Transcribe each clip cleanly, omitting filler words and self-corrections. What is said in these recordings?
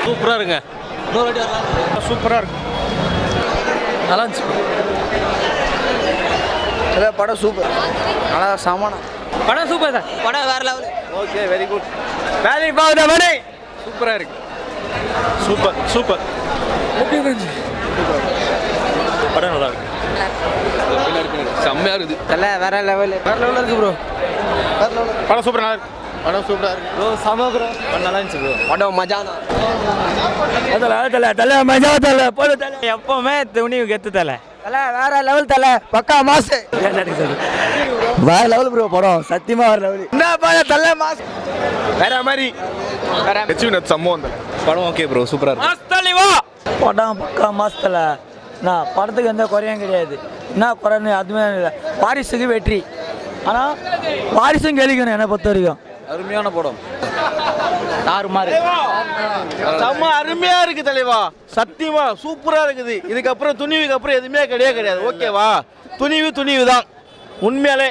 சூப்பராக இருங்க. சூப்பராக இருக்கு. நல்லா இருந்துச்சு. படம் சூப்பர். நல்லா சமானம். படம் சூப்பர் தான். படம் வேற level. Okay, very good. Value for the money. சூப்பராக இருக்கு. Super super. எப்படி இருந்துச்சு படம்? நல்லா இருக்கு. செம்மையாக இருக்குது. தலை வேற லெவல். வேற லெவலில் இருக்கு ப்ரோ. வேற லெவல். படம் சூப்பர். நல்லா இருக்கு. படம் சூப்பராக இருக்கு ப்ரோ. சம ப்ரோ. படம் நல்லா இருந்துச்சு ப்ரோ. படம் மஜானா. தலை மஜா தலை போல தலை. எப்பவுமே துணிவு கெத்து தலை. தலை வேற லெவல். தலை பக்கா மாசு. வேற லெவல் ப்ரோ. படம் சத்தியமா வேற லெவல். என்ன பாரு தலை மாசு. வேற மாதிரி. வேற வெச்சுனத் சம்பவம் தலை. படம் ஓகே ப்ரோ. சூப்பராக இருக்கு. மாஸ்தலி வா. படம் பக்கா மாசத்துல. நான் படத்துக்கு எந்த குறையும் கிடையாது. என்ன குறைன்னு அதுவுமே இல்லை. வாரிசுக்கு வெற்றி. ஆனால் வாரிசும் கேள்விக்கணும் என்னை பொறுத்த வரைக்கும். அருமையான படம். தாறுமாறு. செம்ம அருமையா இருக்கு தலைவா. சத்தியமா சூப்பரா இருக்குது. இதுக்கப்புறம் துணிவுக்கு அப்புறம் எதுவுமே கிடையாது. ஓகேவா? துணிவு தான் உண்மையாலே.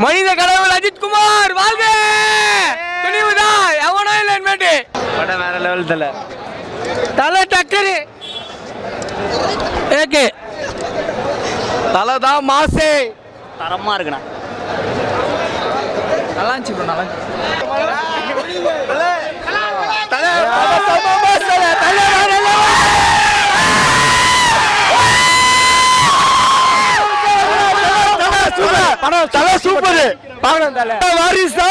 மனித கடவுள் அஜித்குமார் வாழ்க. துணிவுதான். எவனோ இல்லைன்னு படம் வேற லெவல். தலை தலை டக்கரு. ஏகே தலை தான் மாசே. தரமாக இருக்குண்ணா. நல்லா இருந்துச்சு ப்ரோ. நல்லா படம் தலை சூப்பர். பாக்கணும் தலை. வாரிசு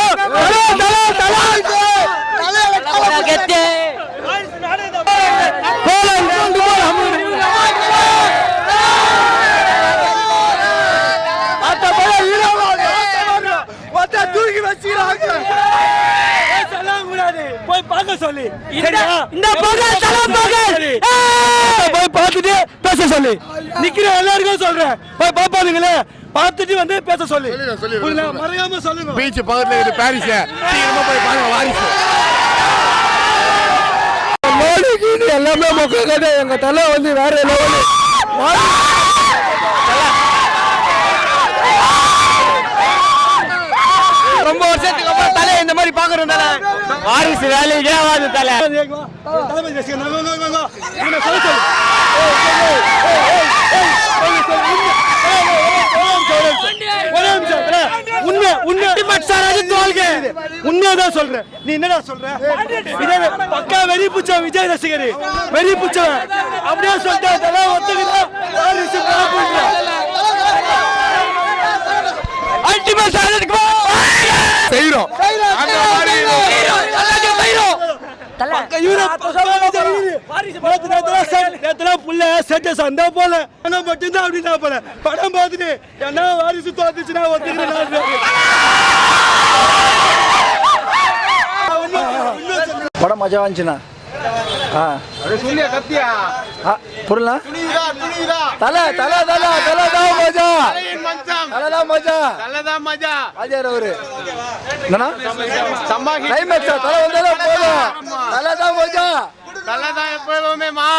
தூக்கி வச்சுக்கிறாங்க. போய் பார்க்க சொல்லி போய் பார்த்துட்டு பேச சொல்லி நிக்கிற எல்லாருக்கும் சொல்றேன். போய் பாப்பாதுங்களே, பார்த்துட்டு வந்து பேச சொல்லி மறையாம சொல்லுங்க. பீச் பக்கத்துல இருக்கு பாரிஸ். சீக்கிரமா போய் பாருங்க வாரிசு. எல்லாமே மொக்க கதை. எங்க தலை வந்து வேற லெவலு. ரொம்ப வருஷத்துக்கு அப்புறம் தலை இந்த மாதிரி பாக்குறோம். தலை வாரிசு வேலைக்கே ஆகாது. தலை உண்மையாதான் சொல்றேன். நீ என்னடா சொல்ற? பக்கா வெறி புச்ச விஜய் ரசிகர். வெறி புச்சவன் அப்படியே சொல்லிட்டா தலை ஒத்துக்கிட்டா வாரிசு அல்டிமேட் செய்யறோம். படம் பார்த்துட்டு என்ன வாரிசு தோத்துச்சுன்னா ஒத்துக்கிறேன். படம் மஜா வந்துச்சுண்ணா. புரியல. தலை தலை தலை தலை தான் மஜா. தலை தான் மஜா. ஆஜார் அவரு என்னன்னா கிளைமேக்ஸ் தலை வந்தாலும் போதும். தலை தான் மஜா. தலை தான் எப்பவுமே மாஸ்.